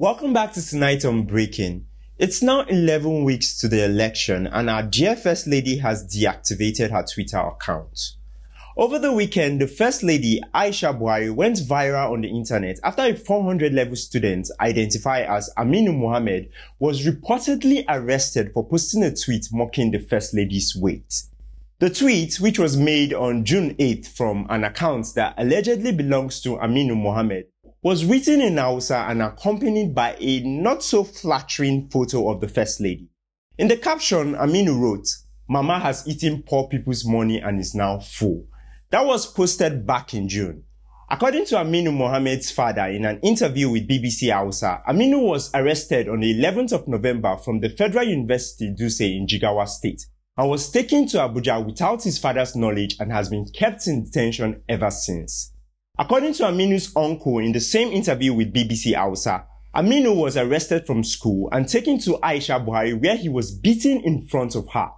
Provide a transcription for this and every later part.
Welcome back to Tonight on Breaking. It's now 11 weeks to the election and our dear First Lady has deactivated her Twitter account. Over the weekend, the First Lady Aisha Buhari went viral on the internet after a 400-level student identified as Aminu Mohammed was reportedly arrested for posting a tweet mocking the First Lady's weight. The tweet, which was made on June 8th from an account that allegedly belongs to Aminu Mohammed, was written in Hausa and accompanied by a not-so-flattering photo of the First Lady. In the caption, Aminu wrote, "Mama has eaten poor people's money and is now full." That was posted back in June. According to Aminu Mohammed's father in an interview with BBC Hausa, Aminu was arrested on the 11th of November from the Federal University Dutse in Jigawa State and was taken to Abuja without his father's knowledge and has been kept in detention ever since. According to Aminu's uncle in the same interview with BBC Hausa, Aminu was arrested from school and taken to Aisha Buhari where he was beaten in front of her.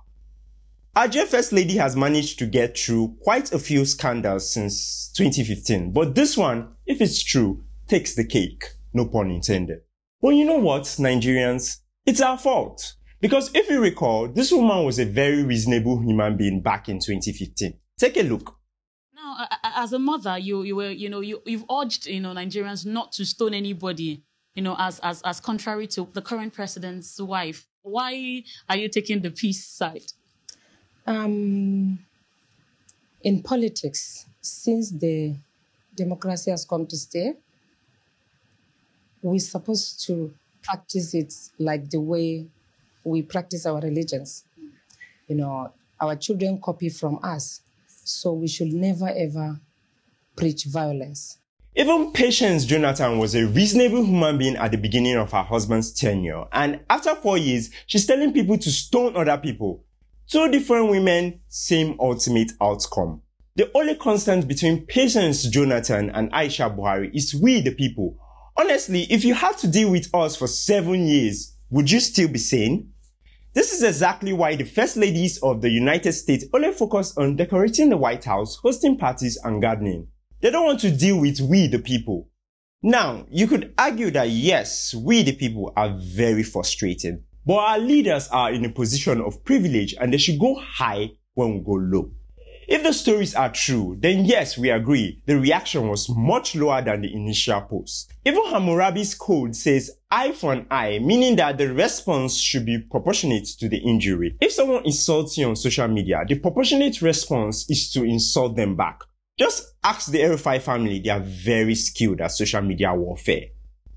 Our dear First Lady has managed to get through quite a few scandals since 2015, but this one, if it's true, takes the cake. No pun intended. Well, you know what, Nigerians? It's our fault. Because if you recall, this woman was a very reasonable human being back in 2015. Take a look. Now, as a mother, you've urged, Nigerians not to stone anybody, as contrary to the current president's wife. Why are you taking the peace side? In politics, since the democracy has come to stay, we're supposed to practice it like the way we practice our religions. Our children copy from us. So we should never, ever preach violence. Even Patience Jonathan was a reasonable human being at the beginning of her husband's tenure. And after 4 years, she's telling people to stone other people. Two different women, same ultimate outcome. The only constant between Patience Jonathan and Aisha Buhari is we the people. Honestly, if you had to deal with us for 7 years, would you still be sane? This is exactly why the First Ladies of the United States only focus on decorating the White House, hosting parties and gardening. They don't want to deal with we the people. Now, you could argue that yes, we the people are very frustrated, but our leaders are in a position of privilege and they should go high when we go low. If the stories are true, then yes, we agree, the reaction was much lower than the initial post. Even Hammurabi's code says eye for an eye, meaning that the response should be proportionate to the injury. If someone insults you on social media, the proportionate response is to insult them back. Just ask the Erufai family, they are very skilled at social media warfare.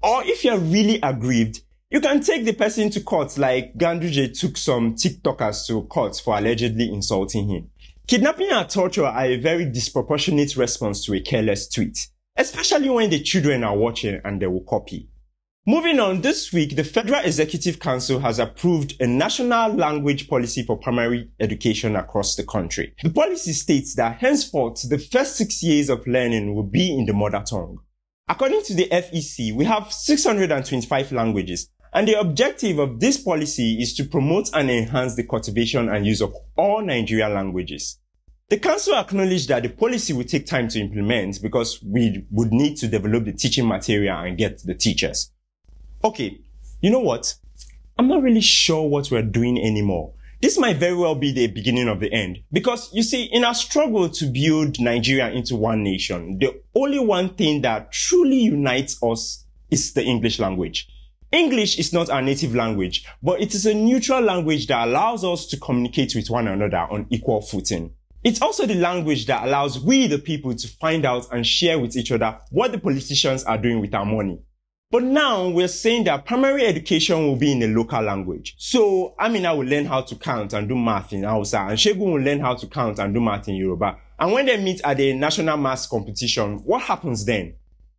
Or if you're really aggrieved, you can take the person to court like Ganduje took some TikTokers to court for allegedly insulting him. Kidnapping and torture are a very disproportionate response to a careless tweet, especially when the children are watching and they will copy. Moving on, this week, the Federal Executive Council has approved a national language policy for primary education across the country. The policy states that henceforth, the first 6 years of learning will be in the mother tongue. According to the FEC, we have 625 languages, and the objective of this policy is to promote and enhance the cultivation and use of all Nigerian languages. The council acknowledged that the policy will take time to implement because we would need to develop the teaching material and get the teachers. Okay, you know what? I'm not really sure what we're doing anymore. This might very well be the beginning of the end. Because, you see, in our struggle to build Nigeria into one nation, the only one thing that truly unites us is the English language. English is not our native language, but it is a neutral language that allows us to communicate with one another on equal footing. It's also the language that allows we the people to find out and share with each other what the politicians are doing with our money. But now we're saying that primary education will be in a local language. So Amina will learn how to count and do math in Hausa, and Shegun will learn how to count and do math in Yoruba. And when they meet at the national maths competition, what happens then?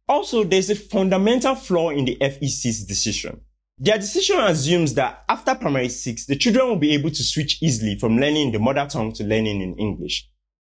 Also, there's a fundamental flaw in the FEC's decision. Their decision assumes that after primary 6, the children will be able to switch easily from learning in the mother tongue to learning in English.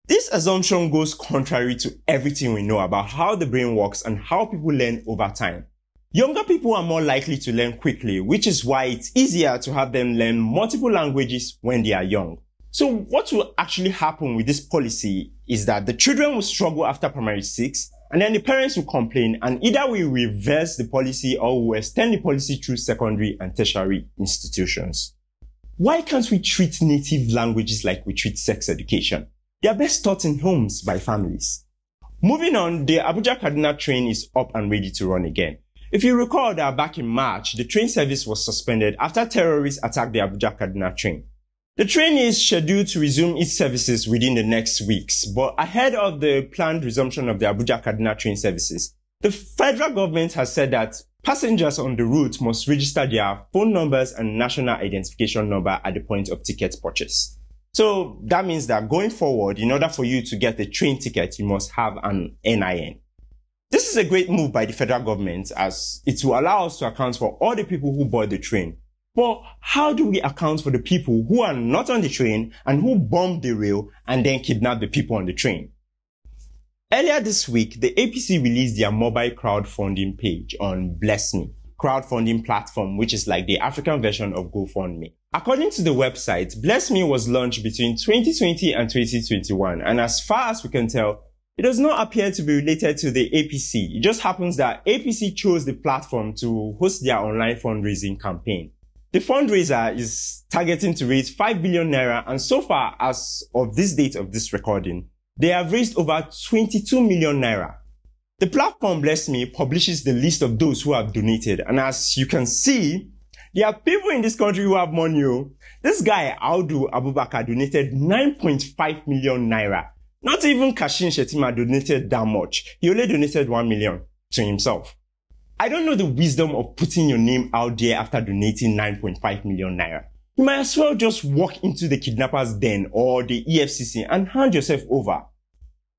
This assumption goes contrary to everything we know about how the brain works and how people learn over time. Younger people are more likely to learn quickly, which is why it's easier to have them learn multiple languages when they are young. So what will actually happen with this policy is that the children will struggle after primary 6, And then the parents will complain, and either we reverse the policy or we extend the policy through secondary and tertiary institutions. Why can't we treat native languages like we treat sex education? They are best taught in homes by families. Moving on, the Abuja-Kaduna train is up and ready to run again. If you recall that back in March, the train service was suspended after terrorists attacked the Abuja-Kaduna train. The train is scheduled to resume its services within the next weeks, but ahead of the planned resumption of the Abuja-Kaduna train services, the federal government has said that passengers on the route must register their phone numbers and national identification number at the point of ticket purchase. So that means that going forward, in order for you to get a train ticket, you must have an NIN. This is a great move by the federal government, as it will allow us to account for all the people who board the train. But how do we account for the people who are not on the train and who bomb the rail and then kidnap the people on the train? Earlier this week, the APC released their mobile crowdfunding page on Blessmi, crowdfunding platform, which is like the African version of GoFundMe. According to the website, Blessmi was launched between 2020 and 2021, and as far as we can tell, it does not appear to be related to the APC. It just happens that APC chose the platform to host their online fundraising campaign. The fundraiser is targeting to raise 5 billion naira, and so far as of this date of this recording, they have raised over 22 million naira. The platform Blessmi publishes the list of those who have donated, and as you can see, there are people in this country who have money. This guy, Audu Abubakar, donated 9.5 million naira. Not even Kashin Shetima donated that much. He only donated 1 million to himself. I don't know the wisdom of putting your name out there after donating 9.5 million naira. You might as well just walk into the kidnapper's den or the EFCC and hand yourself over.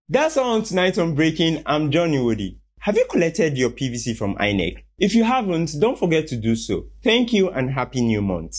That's all on tonight on Breaking. I'm John Iwodi. Have you collected your PVC from INEC? If you haven't, don't forget to do so. Thank you and happy new month.